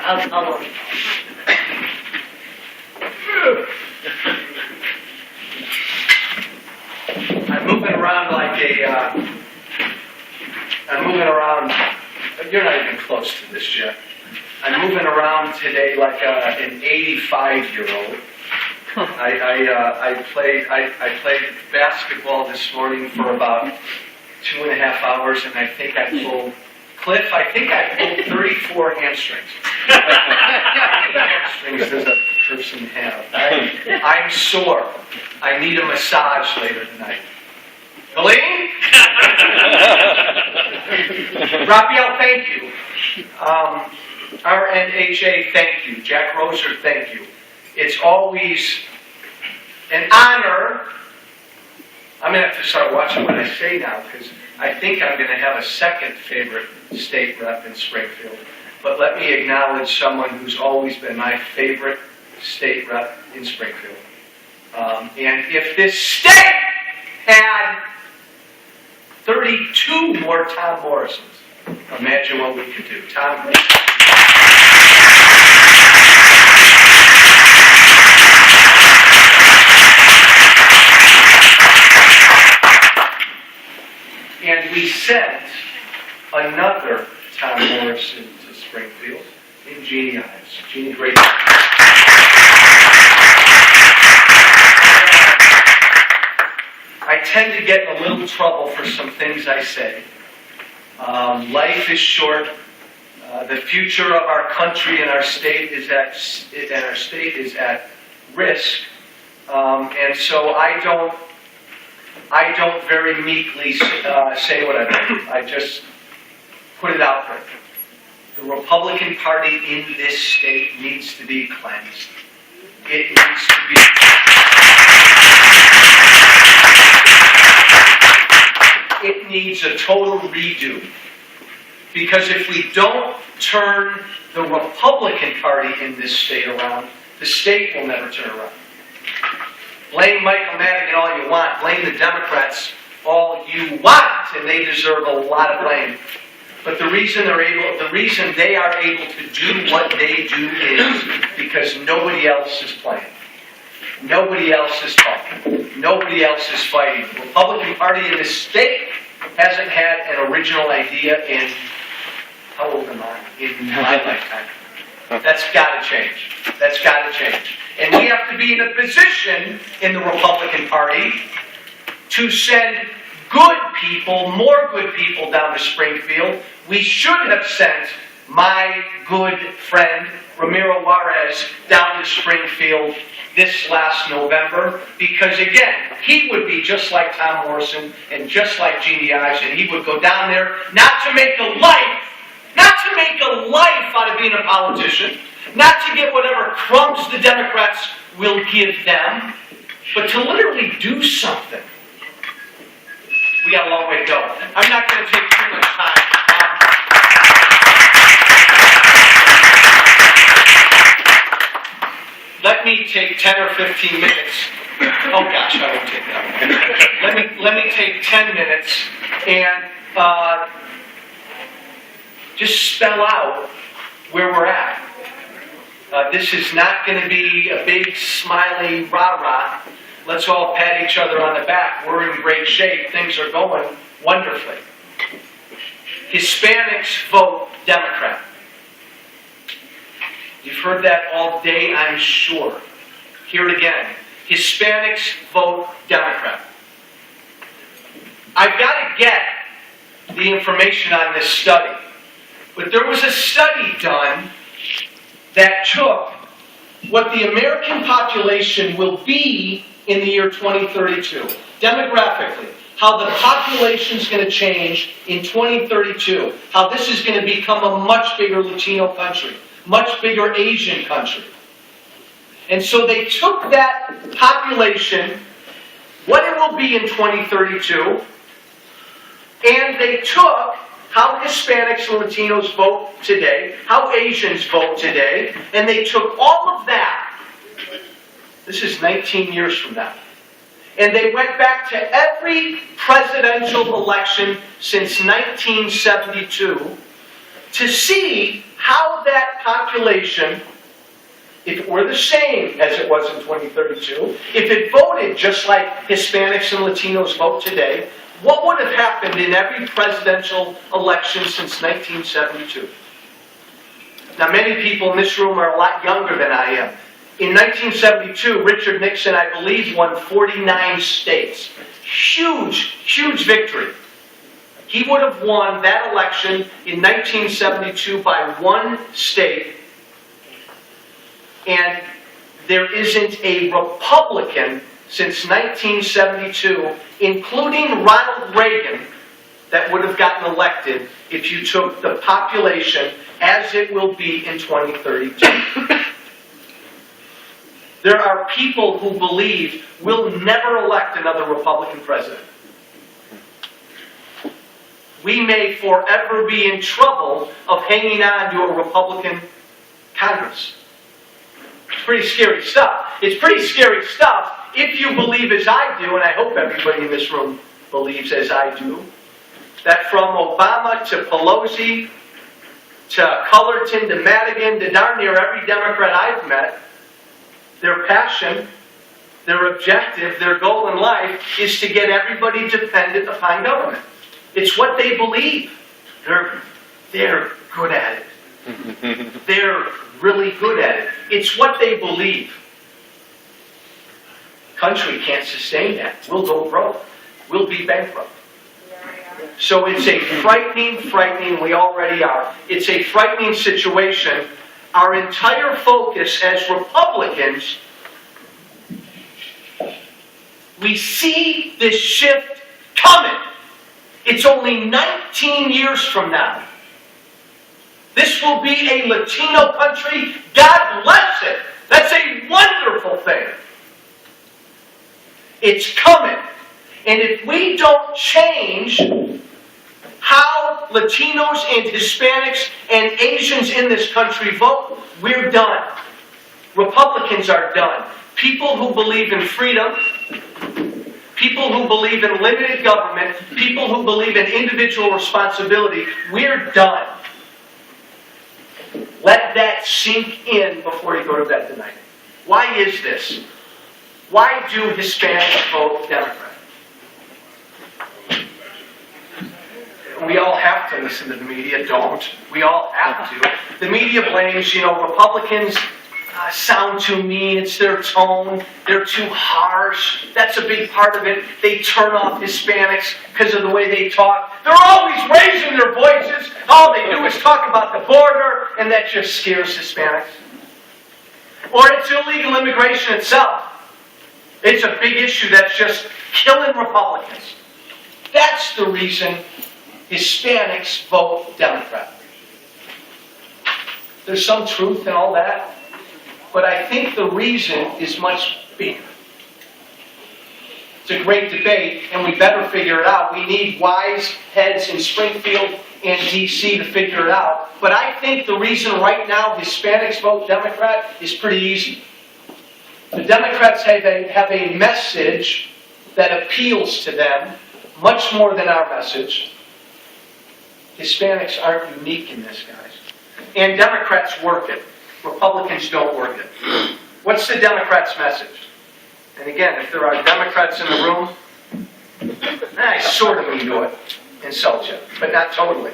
I'll look. I'm moving around like I'm moving around, you're not even close to this yet. I'm moving around today like an 85-year-old. I played basketball this morning for about 2.5 hours, and I think I pulled 34 hamstrings. Hamstrings does a person have? I'm sore. I need a massage later tonight. Colleen? Raphael, thank you. RNHA, thank you. Jack Roser, thank you. It's always an honor. I'm going to have to start watching what I say now, because I think I'm going to have a second favorite state rep in Springfield. But let me acknowledge someone who's always been my favorite state rep in Springfield. And if this state had 32 more Tom Morrisons, imagine what we could do. Tom. And we sent another Tom Morrison to Springfield in Jeannie Ives. Jeannie, great. I tend to get in a little trouble for some things I say. Life is short. The future of our country and our state is at risk, and so I don't very meekly say what I believe. I just put it out there. The Republican Party in this state needs to be cleansed. It needs to be. It needs a total redo. Because if we don't turn the Republican Party in this state around, the state will never turn around. Blame Michael Madigan all you want. Blame the Democrats all you want, and they deserve a lot of blame. But the reason they are able to do what they do is because nobody else is playing. Nobody else is talking. Nobody else is fighting. The Republican Party in this state hasn't had an original idea in, how old am I? In my lifetime. That's got to change. That's got to change. And we have to be in a position in the Republican Party to send good people, more good people down to Springfield. We should have sent my good friend Ramiro Juarez down to Springfield this last November, because again, he would be just like Tom Morrison and just like Jeannie Ives, and he would go down there not to make a life out of being a politician, not to get whatever crumbs the Democrats will give them, but to literally do something. We got a long way to go. I'm not going to take too much time. Let me take 10 or 15 minutes. Oh gosh, I won't take that. Let me take 10 minutes and just spell out where we're at. This is not going to be a big, smiley rah-rah. Let's all pat each other on the back. We're in great shape. Things are going wonderfully. Hispanics vote Democrat. You've heard that all day, I'm sure. Hear it again. Hispanics vote Democrat. I've got to get the information on this study. But there was a study done that took what the American population will be in the year 2032, demographically, how the population is going to change in 2032, how this is going to become a much bigger Latino country, much bigger Asian country. And so they took that population, what it will be in 2032, and they took how Hispanics and Latinos vote today, how Asians vote today, and they took all of that. This is 19 years from now. And they went back to every presidential election since 1972, to see how that population, if it were the same as it was in 2032, if it voted just like Hispanics and Latinos vote today, what would have happened in every presidential election since 1972? Now, many people in this room are a lot younger than I am. In 1972, Richard Nixon, I believe, won 49 states. Huge, huge victory. He would have won that election in 1972 by one state, and there isn't a Republican since 1972, including Ronald Reagan, that would have gotten elected if you took the population as it will be in 2032. There are people who believe we'll never elect another Republican president. We may forever be in trouble of hanging on to a Republican Congress. It's pretty scary stuff. It's pretty scary stuff if you believe as I do, and I hope everybody in this room believes as I do, that from Obama to Pelosi to Cullerton to Madigan to darn near every Democrat I've met, their passion, their objective, their goal in life is to get everybody dependent upon government. It's what they believe. They're good at it. They're really good at it. It's what they believe. Country can't sustain that. We'll go broke. We'll be bankrupt. So it's a frightening, we already are. It's a frightening situation. Our entire focus as Republicans, we see this shift coming. It's only 19 years from now. This will be a Latino country. God bless it. That's a wonderful thing. It's coming. And if we don't change how Latinos and Hispanics and Asians in this country vote, we're done. Republicans are done. People who believe in freedom, people who believe in limited government, people who believe in individual responsibility, we're done. Let that sink in before you go to bed tonight. Why is this? Why do Hispanics vote Democrat? We all have to listen to the media. Don't. We all have to. The media blames, Republicans sound too mean. It's their tone. They're too harsh. That's a big part of it. They turn off Hispanics because of the way they talk. They're always raising their voices. All they do is talk about the border, and that just scares Hispanics. Or it's illegal immigration itself. It's a big issue that's just killing Republicans. That's the reason Hispanics vote Democrat. There's some truth in all that, but I think the reason is much bigger. It's a great debate, and we better figure it out. We need wise heads in Springfield and D.C. to figure it out. But I think the reason right now Hispanics vote Democrat is pretty easy. The Democrats have a message that appeals to them much more than our message. Hispanics aren't unique in this, guys. And Democrats work it. Republicans don't work it. What's the Democrats' message? And again, if there are Democrats in the room, I sort of mean to insult you, but not totally.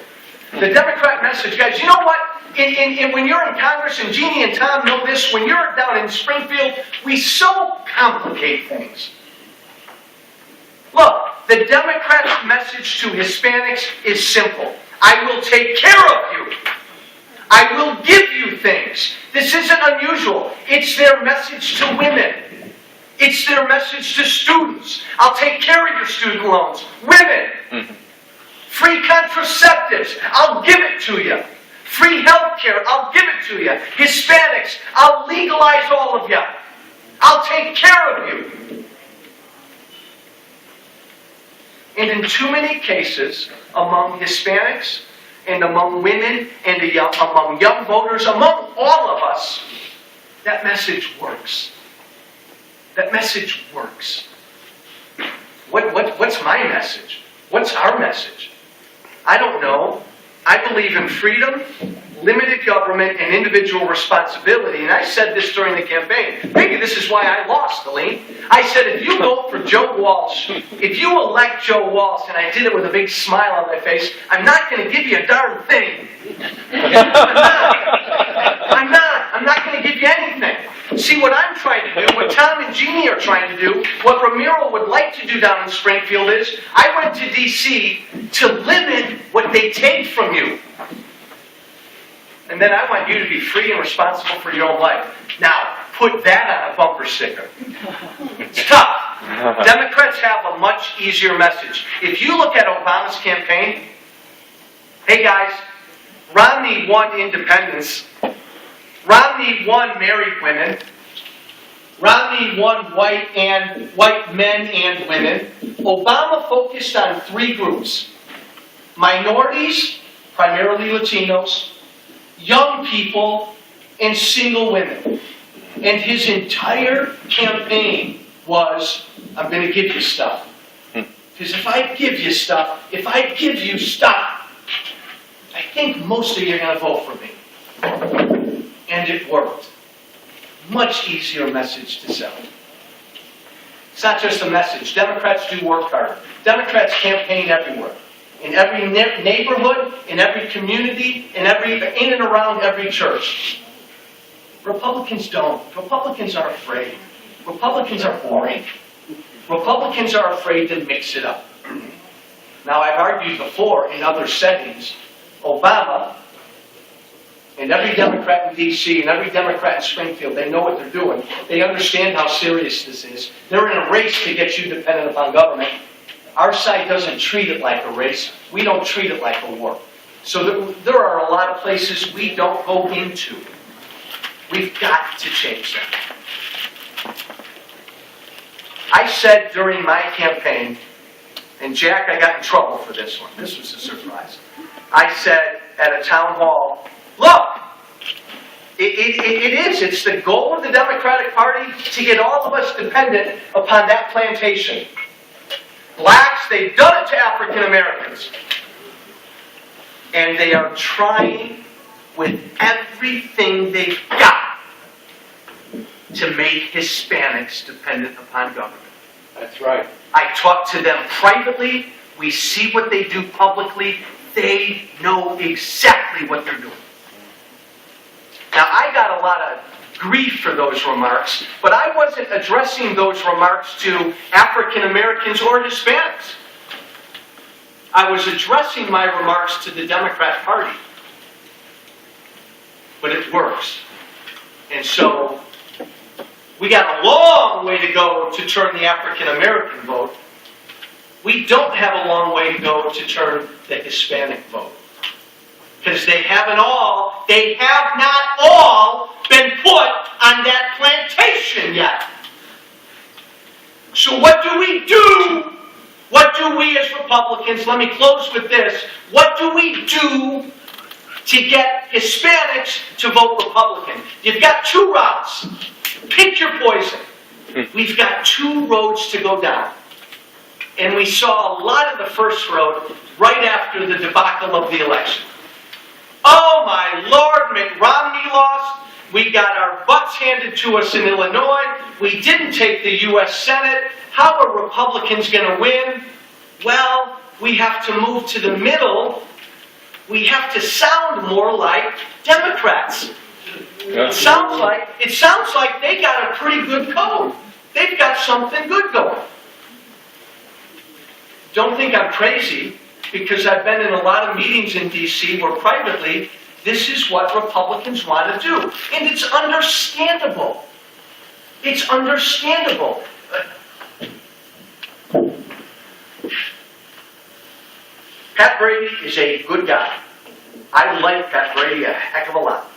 The Democrat message, guys, you know what? When you're in Congress, and Jeannie and Tom know this, when you're down in Springfield, we so complicate things. Look, the Democrats' message to Hispanics is simple. I will take care of you. I will give you things. This isn't unusual. It's their message to women. It's their message to students. I'll take care of your student loans. Women. Free contraceptives. I'll give it to you. Free health care. I'll give it to you. Hispanics. I'll legalize all of you. I'll take care of you. And in too many cases, among Hispanics and among women and among young voters, among all of us, that message works. That message works. What's my message? What's our message? I don't know. I believe in freedom, limited government, and individual responsibility. And I said this during the campaign. Maybe this is why I lost, Helene. I said, if you vote for Joe Walsh, if you elect Joe Walsh, and I did it with a big smile on my face, I'm not going to give you a darn thing. I'm not going to give you anything. See, what I'm trying to do, what Tom and Jeannie are trying to do, what Ramiro would like to do down in Springfield is, I went to D.C. to limit what they take from you. And then I want you to be free and responsible for your own life. Now, put that on a bumper sticker. It's tough. Democrats have a much easier message. If you look at Obama's campaign, hey guys, Romney won independence. Romney won married women. Romney won white men and women. Obama focused on three groups: minorities, primarily Latinos, young people, and single women. And his entire campaign was, I'm going to give you stuff. Because if I give you stuff, I think most of you are going to vote for me. And it worked. Much easier message to sell. It's not just a message. Democrats do work hard. Democrats campaign everywhere. In every neighborhood, in every community, in and around every church. Republicans don't. Republicans are afraid. Republicans are boring. Republicans are afraid to mix it up. Now, I've argued before in other settings, Obama, and every Democrat in D.C. and every Democrat in Springfield, they know what they're doing. They understand how serious this is. They're in a race to get you dependent upon government. Our side doesn't treat it like a race. We don't treat it like a war. So there are a lot of places we don't go into. We've got to change that. I said during my campaign, and Jack, I got in trouble for this one. This was a surprise. I said at a town hall, look, it's the goal of the Democratic Party to get all of us dependent upon that plantation. Blacks, they've done it to African Americans. And they are trying with everything they've got to make Hispanics dependent upon government. That's right. I talk to them privately. We see what they do publicly. They know exactly what they're doing. Now, I got a lot of grief for those remarks, but I wasn't addressing those remarks to African Americans or Hispanics. I was addressing my remarks to the Democrat Party. But it works. And so, we got a long way to go to turn the African American vote. We don't have a long way to go to turn the Hispanic vote. Because they have not all been put on that plantation yet. So what do we do? What do we as Republicans, let me close with this, what do we do to get Hispanics to vote Republican? You've got two routes. Pick your poison. We've got two roads to go down. And we saw a lot of the first road right after the debacle of the election. Oh my Lord, Mitt Romney lost. We got our butts handed to us in Illinois. We didn't take the U.S. Senate. How are Republicans going to win? Well, we have to move to the middle. We have to sound more like Democrats. It sounds like they got a pretty good code. They've got something good going. Don't think I'm crazy, because I've been in a lot of meetings in D.C. where privately, this is what Republicans want to do. And it's understandable. It's understandable. Pat Brady is a good guy. I like Pat Brady a heck of a lot.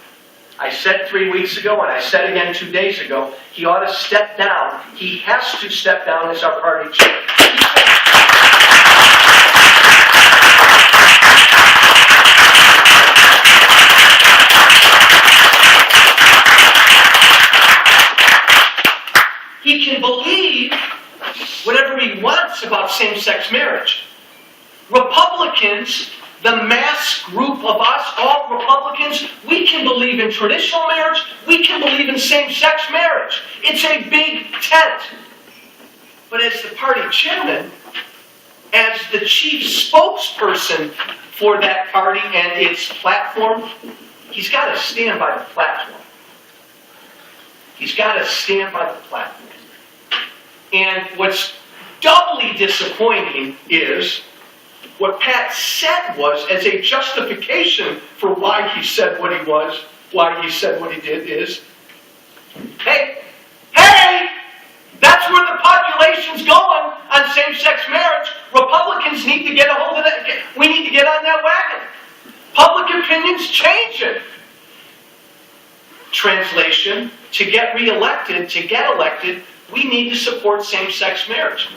I said 3 weeks ago, and I said again 2 days ago, he ought to step down. He has to step down as our party chair. He can believe whatever he wants about same-sex marriage. Republicans, the mass group of us, all Republicans, we can believe in traditional marriage, we can believe in same-sex marriage. It's a big tent. But as the party chairman, as the chief spokesperson for that party and its platform, he's got to stand by the platform. He's got to stand by the platform. And what's doubly disappointing is what Pat said was, as a justification for why he said what he was, why he said what he did is, hey, that's where the population's going on same-sex marriage. Republicans need to get a hold of that. We need to get on that wagon. Public opinion's changing. Translation, to get reelected, to get elected, we need to support same-sex marriage.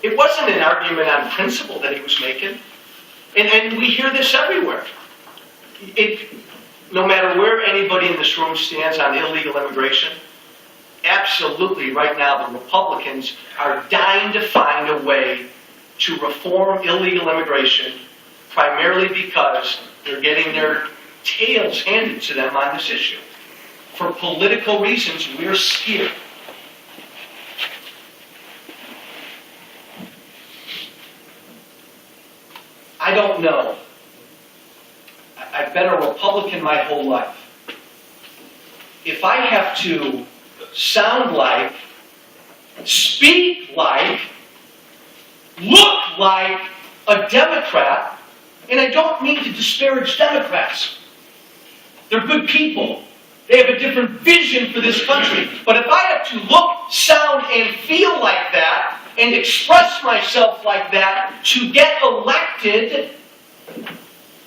It wasn't an argument on principle that he was making. And we hear this everywhere. No matter where anybody in this room stands on illegal immigration, absolutely right now the Republicans are dying to find a way to reform illegal immigration, primarily because they're getting their tails handed to them on this issue. For political reasons, we're scared. I don't know. I've been a Republican my whole life. If I have to sound like, speak like, look like a Democrat, and I don't mean to disparage Democrats. They're good people. They have a different vision for this country. But if I have to look, sound, and feel like that, and express myself like that to get elected,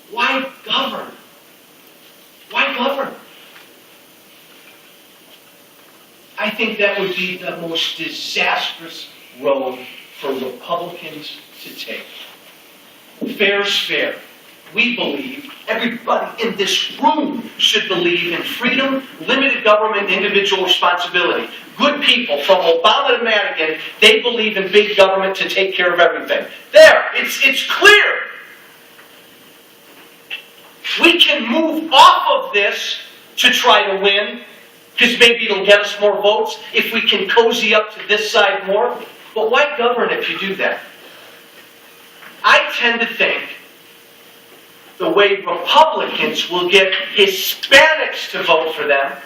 why govern? Why govern? I think that would be the most disastrous road for Republicans to take. Fair's fair. We believe, everybody in this room should believe in freedom, limited government, individual responsibility. Good people, from Obama to Madigan, they believe in big government to take care of everything. There, it's clear. We can move off of this to try to win, because maybe it'll get us more votes if we can cozy up to this side more. But why govern if you do that? I tend to think the way Republicans will get Hispanics to vote for them,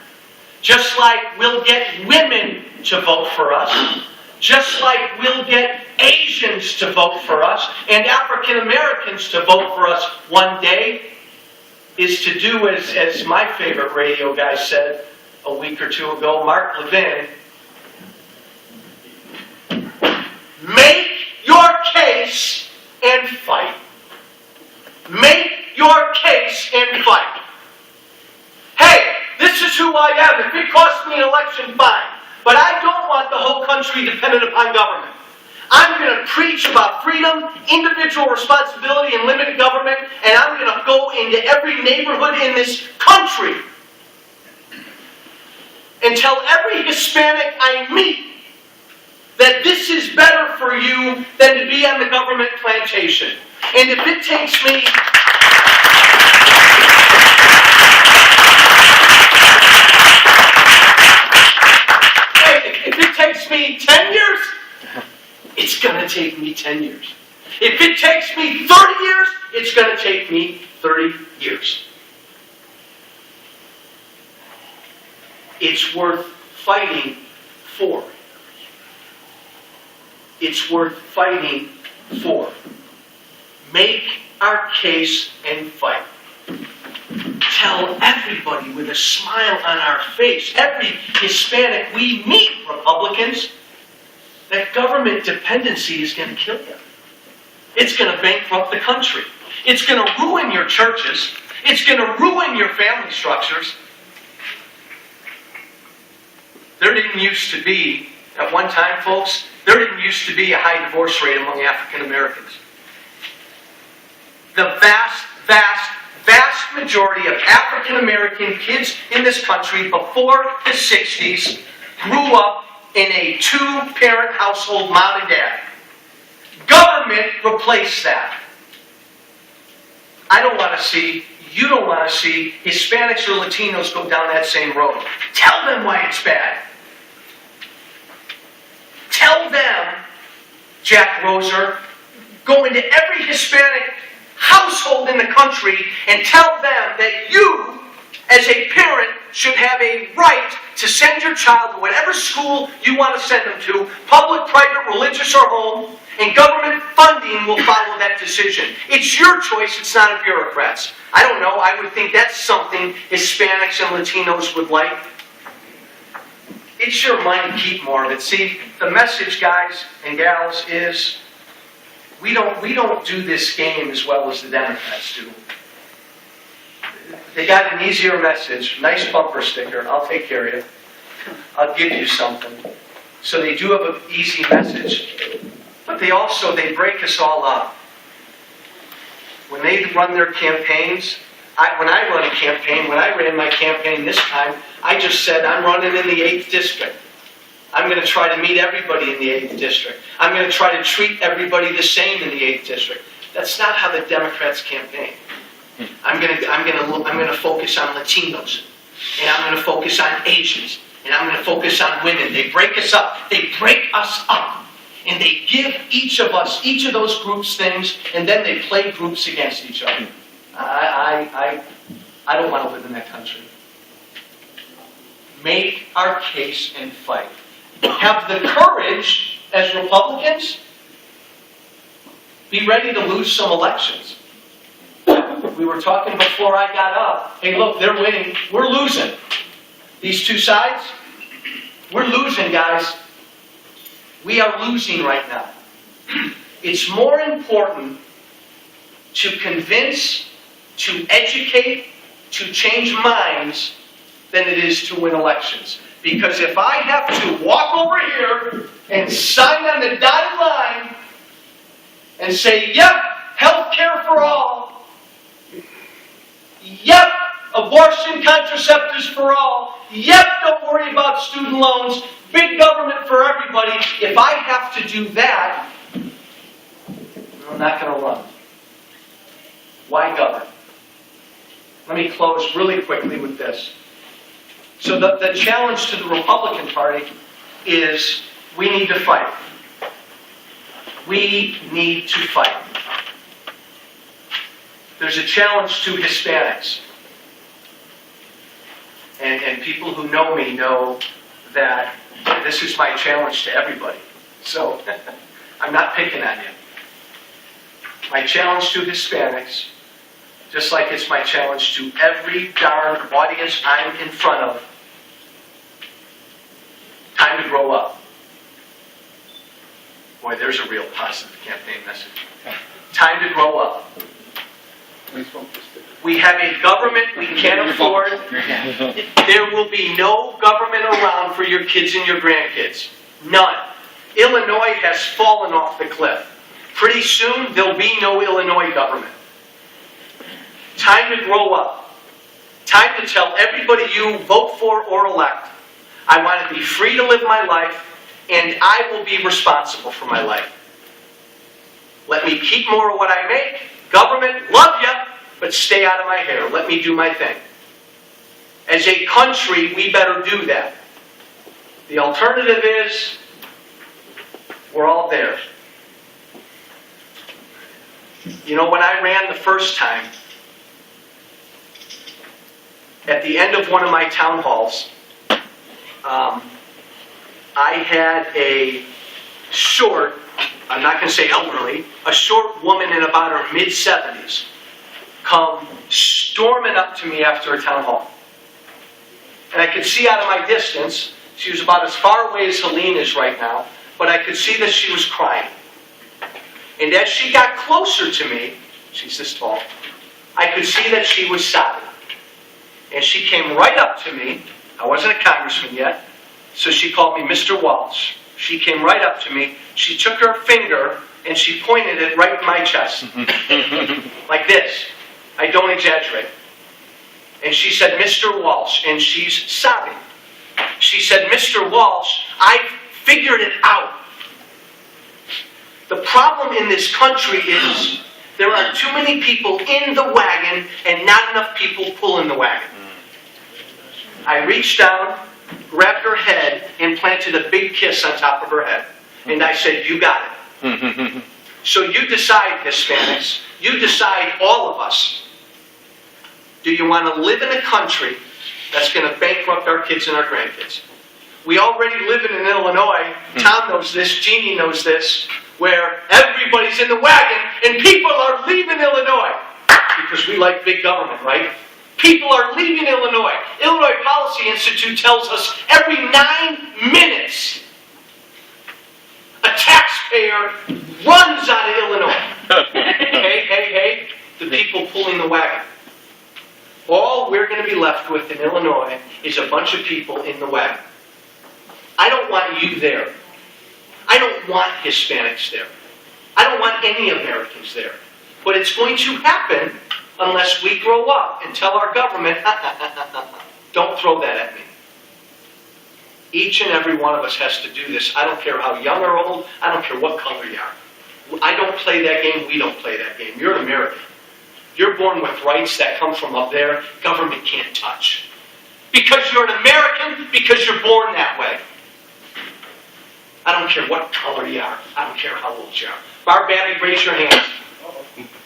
just like we'll get women to vote for us, just like we'll get Asians to vote for us, and African Americans to vote for us one day, is to do as my favorite radio guy said a week or two ago, Mark Levin, make your case and fight. Make your case and fight. Hey, this is who I am. If it costs me an election, fine. But I don't want the whole country dependent upon government. I'm going to preach about freedom, individual responsibility, and limited government, and I'm going to go into every neighborhood in this country and tell every Hispanic I meet that this is better for you than to be on the government plantation. And if it takes me if it takes me 10 years, it's going to take me 10 years. If it takes me 30 years, it's going to take me 30 years. It's worth fighting for. It's worth fighting for. Make our case and fight. Tell everybody with a smile on our face, every Hispanic we meet, Republicans, that government dependency is going to kill you. It's going to bankrupt the country. It's going to ruin your churches. It's going to ruin your family structures. There didn't used to be, at one time, folks, there didn't used to be a high divorce rate among African Americans. The vast, vast, vast majority of African American kids in this country before the 60s grew up in a two-parent household, mom and dad. Government replaced that. I don't want to see, you don't want to see Hispanics or Latinos go down that same road. Tell them why it's bad. Tell them, Jack Roser, go into every Hispanic household in the country and tell them that you, as a parent, should have a right to send your child to whatever school you want to send them to, public, private, religious, or home, and government funding will follow that decision. It's your choice, it's not a bureaucrat's. I don't know, I would think that's something Hispanics and Latinos would like. It's your money, keep more of it. See, the message, guys and gals, is we don't do this game as well as the Democrats do. They got an easier message, nice bumper sticker, I'll take care of you. I'll give you something. So they do have an easy message, but they break us all up. When they run their campaigns, when I ran my campaign this time, I just said I'm running in the 8th district. I'm going to try to meet everybody in the 8th district. I'm going to try to treat everybody the same in the 8th district. That's not how the Democrats campaign. I'm going to focus on Latinos, and I'm going to focus on Asians, and I'm going to focus on women. They break us up. They break us up. And they give each of those groups things, and then they play groups against each other. I don't want to live in that country. Make our case and fight. Have the courage, as Republicans, be ready to lose some elections. We were talking before I got up. Hey, look, they're winning. We're losing. These two sides, we're losing, guys. We are losing right now. It's more important to convince, to educate, to change minds than it is to win elections. Because if I have to walk over here and sign on the dotted line and say, yep, health care for all, yep, abortion contraceptives for all, yep, don't worry about student loans, big government for everybody, if I have to do that, I'm not going to run. Why govern? Let me close really quickly with this. So the challenge to the Republican Party is we need to fight. We need to fight. There's a challenge to Hispanics. And people who know me know that this is my challenge to everybody. So I'm not picking on you. My challenge to Hispanics, just like it's my challenge to every darn audience I'm in front of, time to grow up. Boy, there's a real positive campaign message. Time to grow up. We have a government we can't afford. There will be no government around for your kids and your grandkids. None. Illinois has fallen off the cliff. Pretty soon, there'll be no Illinois government. Time to grow up. Time to tell everybody you vote for or elect, I want to be free to live my life, and I will be responsible for my life. Let me keep more of what I make. Government, love you, but stay out of my hair. Let me do my thing. As a country, we better do that. The alternative is, we're all there. You know, when I ran the first time, at the end of one of my town halls, I had a short, I'm not going to say elderly, a short woman in about her mid-70s come storming up to me after a town hall. And I could see out of my distance, she was about as far away as Helene is right now, but I could see that she was crying. And as she got closer to me, she's this tall, I could see that she was sobbing. And she came right up to me. I wasn't a congressman yet, so she called me Mr. Walsh. She came right up to me. She took her finger and she pointed it right in my chest. Like this. I don't exaggerate. And she said, Mr. Walsh, and she's sobbing. She said, Mr. Walsh, I've figured it out. The problem in this country is There are too many people in the wagon and not enough people pulling the wagon. I reached down, grabbed her head, and planted a big kiss on top of her head. And I said, you got it. So you decide, Hispanics, you decide, all of us. Do you want to live in a country that's going to bankrupt our kids and our grandkids? We already live in Illinois. Tom knows this, Jeannie knows this, where everybody's in the wagon and people are leaving Illinois. Because we like big government, right? People are leaving Illinois. Illinois Policy Institute tells us every 9 minutes a taxpayer runs out of Illinois. Hey, the people pulling the wagon. All we're going to be left with in Illinois is a bunch of people in the wagon. I don't want you there. I don't want Hispanics there. I don't want any Americans there. But it's going to happen unless we grow up and tell our government, don't throw that at me. Each and every one of us has to do this. I don't care how young or old. I don't care what color you are. I don't play that game. We don't play that game. You're an American. You're born with rights that come from up there. Government can't touch. Because you're an American, because you're born that way. I don't care what color you are. I don't care how old you are. Barb Abbey, raise your hand.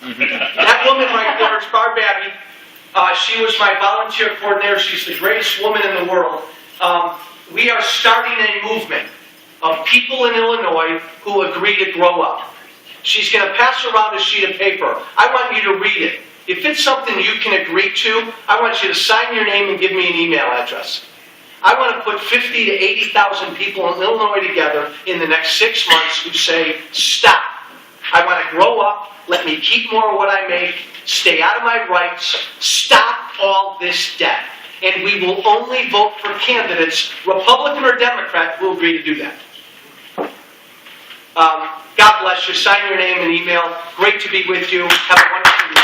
That woman right there is Barb Abbey. She was my volunteer coordinator. She's the greatest woman in the world. We are starting a movement of people in Illinois who agree to grow up. She's going to pass around a sheet of paper. I want you to read it. If it's something you can agree to, I want you to sign your name and give me an email address. I want to put 50 to 80,000 people in Illinois together in the next 6 months who say, stop. I want to grow up. Let me keep more of what I make. Stay out of my rights. Stop all this debt. And we will only vote for candidates, Republican or Democrat, who agree to do that. God bless you. Sign your name and email. Great to be with you. Have a wonderful week.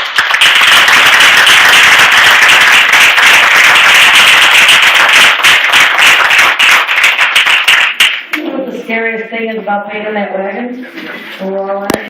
You know what the scariest thing is about being in that wagon? We're all in it.